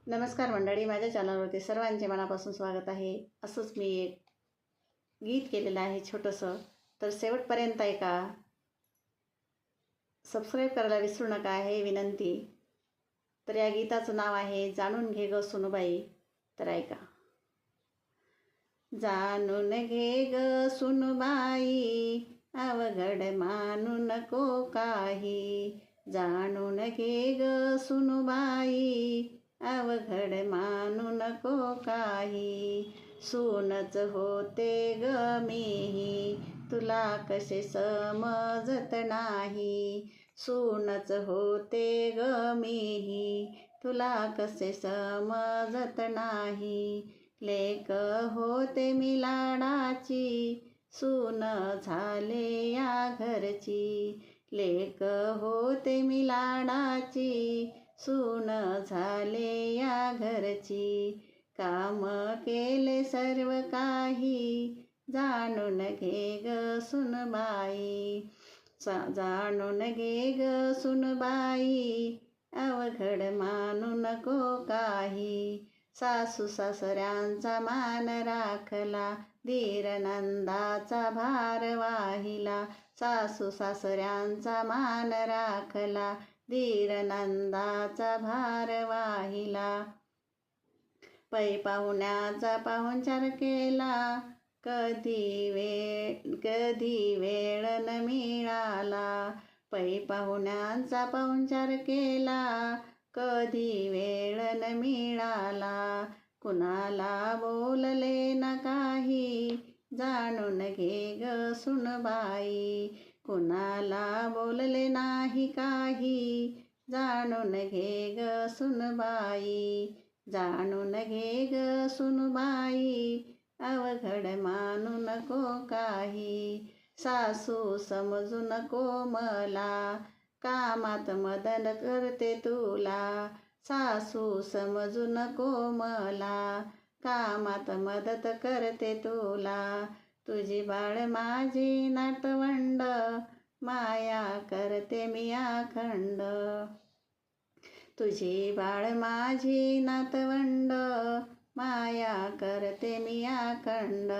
नमस्कार मंडळी, माझ्या चॅनलवरती सर्वांचे मनापासून स्वागत आहे. असंच मी एक गीत केलेलं आहे छोटंसं, तर शेवटपर्यंत ऐका. सबस्क्राईब करायला विसरू नका आहे विनंती. तर या गीताचं नाव आहे जाणून घे ग सुनबाई. तर ऐका. जाणून घे ग सुनबाई, अवघड मानू नको काही. जाणून घे ग सुनबाई, अवघड मानू नको काही. सूनच होते ग मीही, तुला कसे समजत नाही. सूनच होते ग मीही, तुला कसे समजत नाही. लेक होते मी लाडाची, सून झाले या घरची. लेक होते मी लाडाची, सून झाले या घरची. काम केले सर्व काही, जाणून घे ग सुनबाई. जाणून घे ग सुनबाई, अवघड मानू नको काही. सासू सासऱ्यांचा मान राखला, दीर नंदाचा भार वाहिला. सासू सासऱ्यांचा मान राखला, दीर नंदाचा भार वाहिला. पै पाहुण्याचा पाहुणचार केला, कधी वेळ न मिळाला. पै पाहुण्यांचा पाहुणचार केला, कधी वेळ न मिळाला. कुणाला बोलले न काही, जाणून घे ग सुनबाई. कुणाला बोलले नाही काही, जाणून घे ग सुनबाई. जाणून घे ग सुनबाई, अवघड मानू नको काही. सासू समजू नको मला, कामात मदत करते तुला. सासू समजू नको मला, कामात मदत करते तुला. तुझी बाळ माझी नातवंड, माया करते मी अखंड. तुझी बाळ माझी नातवंड, माया करते मी अखंड.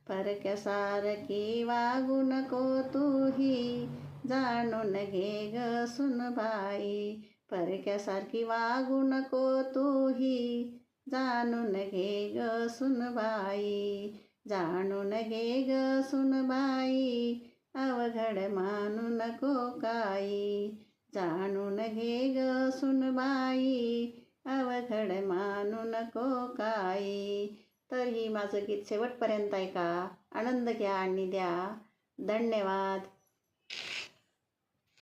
परक्यासारखी वागू नको तूही, जाणून घे ग सुनबाई. परक्यासारखी वागू नको तूही, जाणून घे ग सुनबाई. जाणून घे ग सुनबाई, अवघड मानू नको काही. जाणून घे ग सुनबाई, अवघड मानू नको काही. तर ही माझं गीत शेवटपर्यंत ऐका, आनंद घ्या आणि द्या. धन्यवाद.